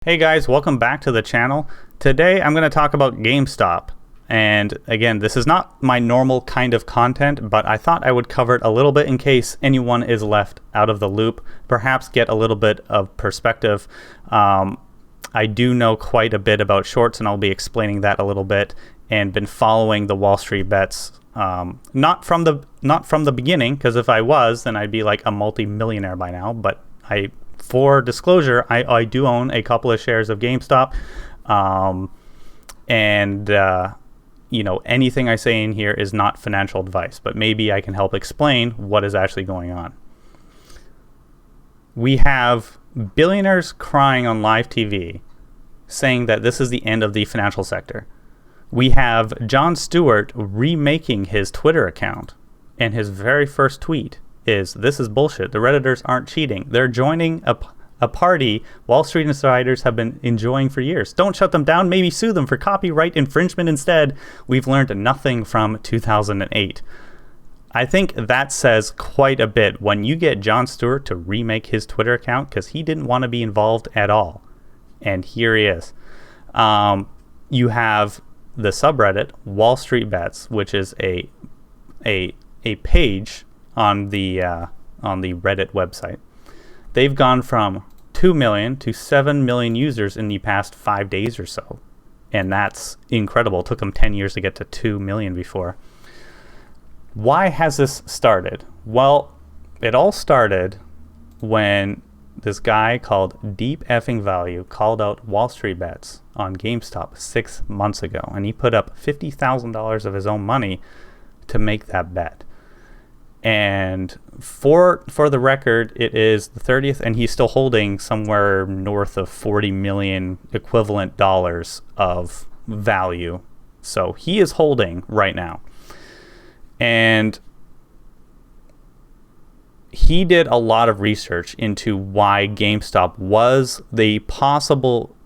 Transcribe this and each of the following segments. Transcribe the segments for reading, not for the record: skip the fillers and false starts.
Hey guys, welcome back to the channel. Today I'm going to talk about GameStop. And again, this is not my normal kind of content, but I thought I would cover it a little bit in case anyone is left out of the loop, perhaps get a little bit of perspective. I do know quite a bit about shorts, and I'll be explaining that a little bit, and been following the Wallstreet bets, not from the beginning, because if I was, then I'd be like a multi-millionaire by now, but for disclosure, I do own a couple of shares of GameStop, anything I say in here is not financial advice, but maybe I can help explain what is actually going on. We have billionaires crying on live TV saying that this is the end of the financial sector. We have Jon Stewart remaking his Twitter account, and his very first tweet is, "This is bullshit. The Redditors aren't cheating. They're joining a party Wall Street insiders have been enjoying for years. Don't shut them down. Maybe sue them for copyright infringement instead. We've learned nothing from 2008. I think that says quite a bit when you get Jon Stewart to remake his Twitter account because he didn't want to be involved at all. And here he is. You have the subreddit Wall Street Bets, which is a page on the Reddit website. They've gone from 2 million to 7 million users in the past 5 days or so. And that's incredible. It took them 10 years to get to 2 million before. Why has this started? Well, it all started when this guy called Deep Effing Value called out Wall Street Bets on GameStop 6 months ago. And he put up $50,000 of his own money to make that bet. And for the record, it is the 30th, and he's still holding somewhere north of 40 million equivalent dollars of value. So he is holding right now. And he did a lot of research into why GameStop was the possible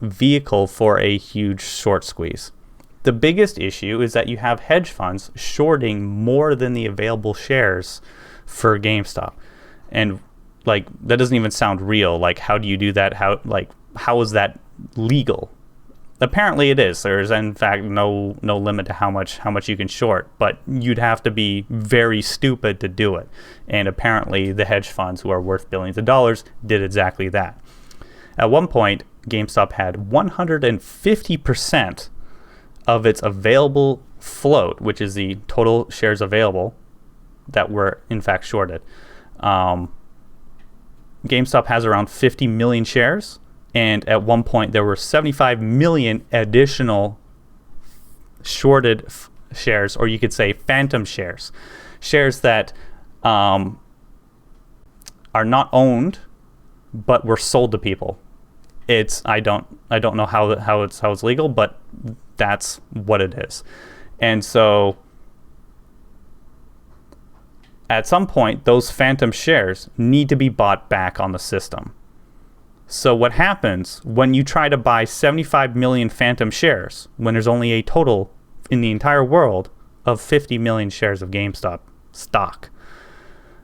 vehicle for a huge short squeeze. The biggest issue is that you have hedge funds shorting more than the available shares for GameStop. And like, that doesn't even sound real. Like, how do you do that? How is that legal? Apparently it is. There's in fact no limit to how much you can short, but you'd have to be very stupid to do it. And apparently the hedge funds, who are worth billions of dollars, did exactly that. At one point, GameStop had 150% of its available float, which is the total shares available that were in fact shorted. GameStop has around 50 million shares, and at one point there were 75 million additional shorted shares, or you could say phantom shares that are not owned but were sold to people. I don't know how it's legal, but that's what it is. And so at some point, those phantom shares need to be bought back on the system. So what happens when you try to buy 75 million phantom shares when there's only a total in the entire world of 50 million shares of GameStop stock?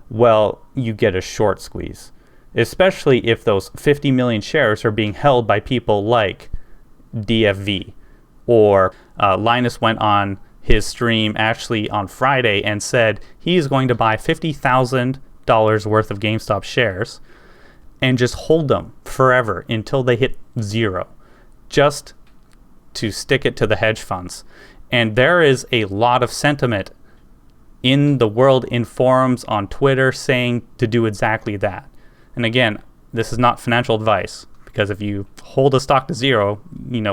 Well, you get a short squeeze, especially if those 50 million shares are being held by people like DFV. Or Linus went on his stream actually on Friday and said he's going to buy $50,000 worth of GameStop shares and just hold them forever until they hit zero, just to stick it to the hedge funds. And there is a lot of sentiment in the world, in forums, on Twitter, saying to do exactly that. And again, this is not financial advice, because if you hold a stock to zero,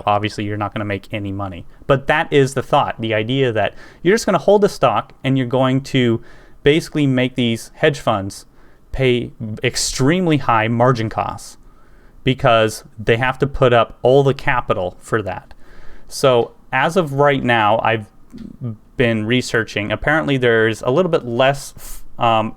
obviously you're not going to make any money. But that is the thought, the idea that you're just going to hold a stock and you're going to basically make these hedge funds pay extremely high margin costs because they have to put up all the capital for that. So as of right now, I've been researching. Apparently there's a little bit less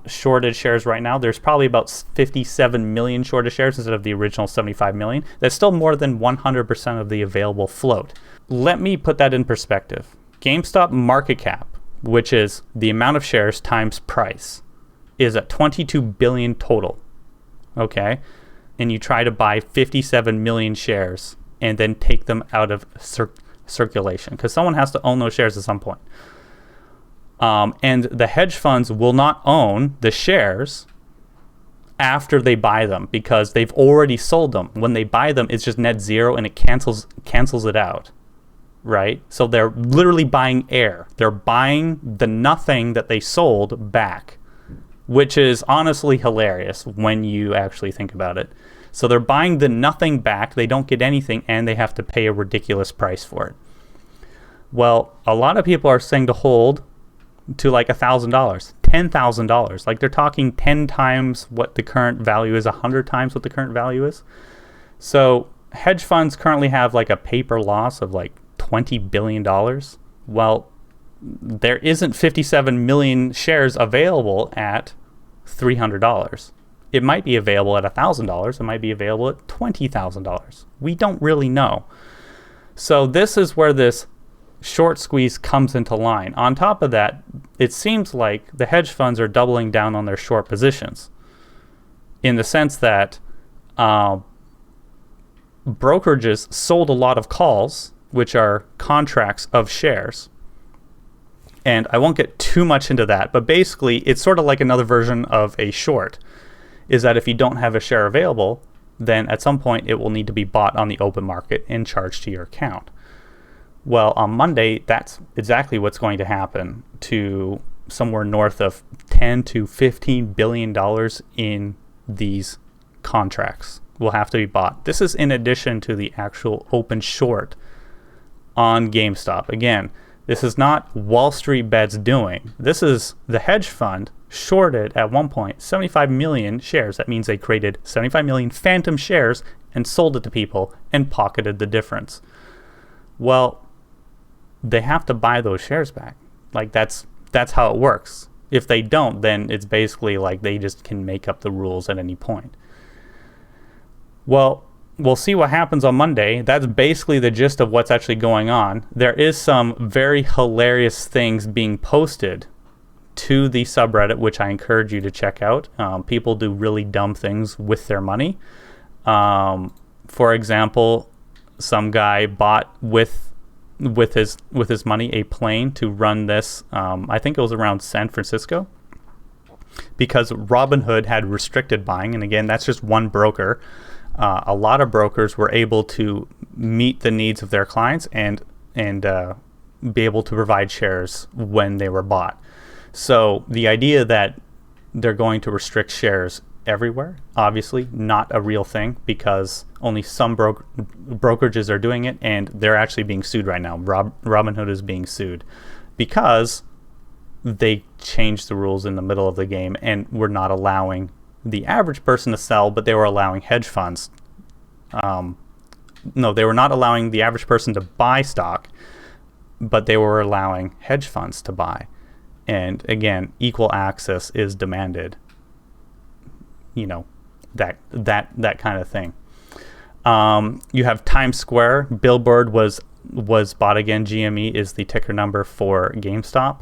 shorted shares right now. There's probably about 57 million shorted shares instead of the original 75 million. That's still more than 100% of the available float. Let me put that in perspective. GameStop market cap, which is the amount of shares times price, is at 22 billion total. Okay? and you try to buy 57 million shares and then take them out of circulation, because someone has to own those shares at some point. And the hedge funds will not own the shares after they buy them, because they've already sold them. When they buy them, it's just net zero and it cancels it out, right? So they're literally buying air. They're buying the nothing that they sold back, which is honestly hilarious when you actually think about it. So they're buying the nothing back, they don't get anything, and they have to pay a ridiculous price for it. Well, a lot of people are saying to hold to like $1,000, $10,000. Like they're talking 10 times what the current value is, 100 times what the current value is. So hedge funds currently have like a paper loss of like $20 billion. Well, there isn't 57 million shares available at $300. It might be available at $1,000. It might be available at $20,000. We don't really know. So this is where this short squeeze comes into line. On top of that, it seems like the hedge funds are doubling down on their short positions, in the sense that brokerages sold a lot of calls, which are contracts of shares. And I won't get too much into that, but basically it's sort of like another version of a short, is that if you don't have a share available, then at some point it will need to be bought on the open market and charged to your account. Well, on Monday, that's exactly what's going to happen to somewhere north of 10 to $15 billion in these contracts will have to be bought. This is in addition to the actual open short on GameStop. Again, this is not Wallstreet bets doing. This is the hedge fund shorted at one point 75 million shares. That means they created 75 million phantom shares and sold it to people and pocketed the difference. Well, they have to buy those shares back. Like that's how it works. If they don't, then it's basically like they just can make up the rules at any point. Well, we'll see what happens on Monday. That's basically the gist of what's actually going on. There is some very hilarious things being posted to the subreddit, which I encourage you to check out. People do really dumb things with their money. For example, some guy bought with his money a plane to run this. I think it was around San Francisco, because Robinhood had restricted buying, and again, that's just one broker. A lot of brokers were able to meet the needs of their clients and be able to provide shares when they were bought. So the idea that they're going to restrict shares everywhere, obviously not a real thing, because only some brokerages are doing it, and they're actually being sued right now. Robinhood is being sued because they changed the rules in the middle of the game and were not allowing the average person to sell, but they were allowing hedge funds. No, they were not allowing the average person to buy stock, but they were allowing hedge funds to buy. And again, equal access is demanded. You know, that kind of thing. You have Times Square. Billboard was bought again. GME is the ticker number for GameStop.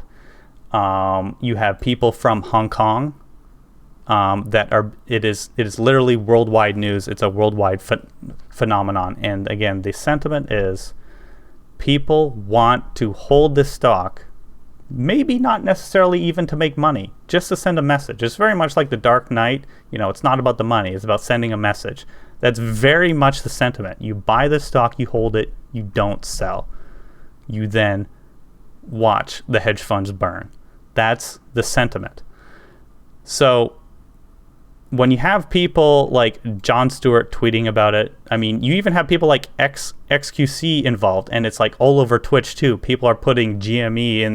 You have people from Hong Kong that are. It is literally worldwide news. It's a worldwide phenomenon. And again, the sentiment is people want to hold this stock. Maybe not necessarily even to make money, just to send a message. It's very much like the Dark Knight. You know, it's not about the money. It's about sending a message. That's very much the sentiment. You buy the stock, you hold it, you don't sell. You then watch the hedge funds burn. That's the sentiment. So when you have people like Jon Stewart tweeting about it, I mean, you even have people like XQC involved, and it's like all over Twitch too. People are putting GME in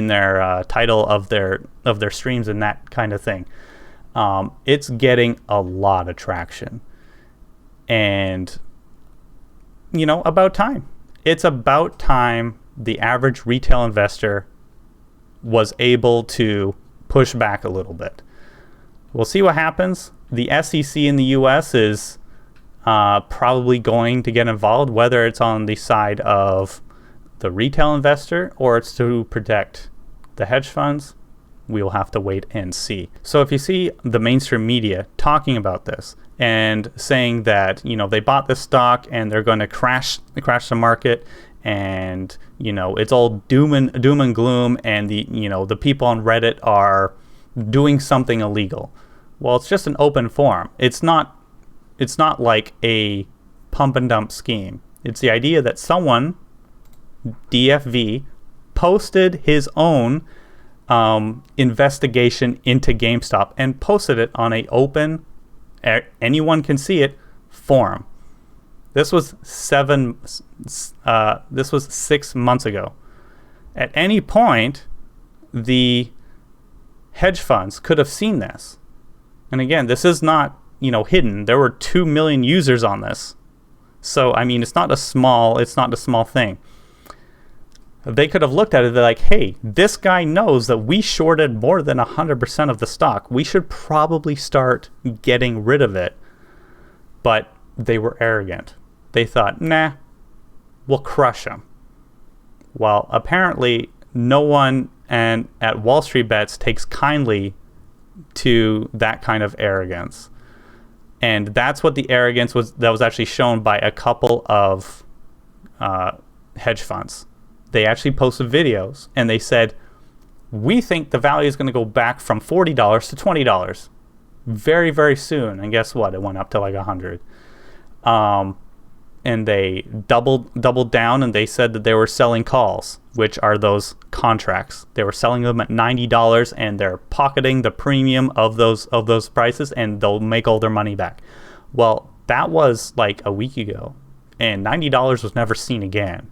their title of their streams and that kind of thing. It's getting a lot of traction, and you know, about time. It's about time the average retail investor was able to push back a little bit. We'll see what happens. The SEC in the U.S. is probably going to get involved, whether it's on the side of the retail investor or it's to protect the hedge funds. we will have to wait and see. So if you see the mainstream media talking about this and saying that, you know, they bought this stock and they're going to crash the market, and, you know, it's all doom and gloom, and the, you know, the people on Reddit are doing something illegal. Well, it's just an open forum. It's not like a pump and dump scheme. It's the idea that someone, DFV, posted his own investigation into GameStop and posted it on a open, anyone can see it, forum. This was 6 months ago. At any point, the hedge funds could have seen this. And again, this is not, you know, hidden. There were 2 million users on this. So, I mean, it's not a small thing. They could have looked at it, they're like, hey, this guy knows that we shorted more than 100% of the stock. We should probably start getting rid of it. But they were arrogant. They thought, nah, we'll crush him. Well, apparently no one at Wallstreet Bets takes kindly to that kind of arrogance. And that's what the arrogance was that was actually shown by a couple of hedge funds. They actually posted videos and they said, we think the value is going to go back from $40 to $20 very, very soon. And guess what? It went up to like 100. And they doubled down, and they said that they were selling calls, which are those contracts. They were selling them at $90, and they're pocketing the premium of those prices, and they'll make all their money back. Well, that was like a week ago, and $90 was never seen again.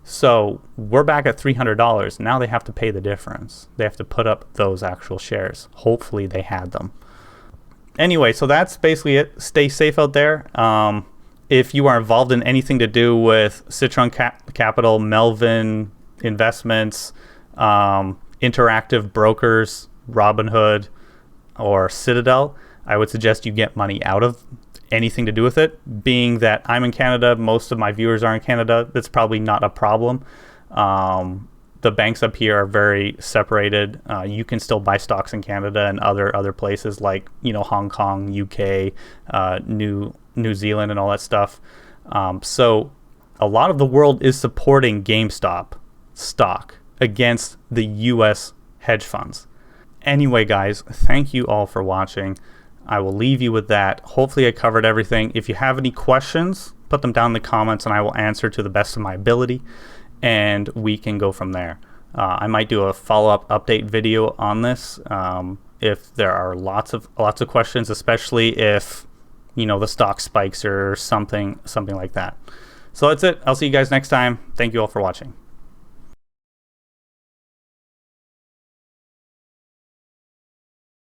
So we're back at $300. Now they have to pay the difference. They have to put up those actual shares. Hopefully they had them. Anyway, so that's basically it. Stay safe out there. If you are involved in anything to do with Citron Capital, Melvin Investments, Interactive Brokers, Robinhood, or Citadel, I would suggest you get money out of anything to do with it. Being that I'm in Canada, most of my viewers are in Canada, that's probably not a problem. The banks up here are very separated. You can still buy stocks in Canada and other places like, you know, Hong Kong, UK, New Zealand, and all that stuff. So a lot of the world is supporting GameStop stock against the US hedge funds. Anyway, guys, thank you all for watching. I will leave you with that. Hopefully I covered everything. If you have any questions, put them down in the comments and I will answer to the best of my ability, and we can go from there. I might do a follow-up update video on this if there are lots of questions, especially if, you know, the stock spikes or something like that. So that's it. I'll see you guys next time. Thank you all for watching.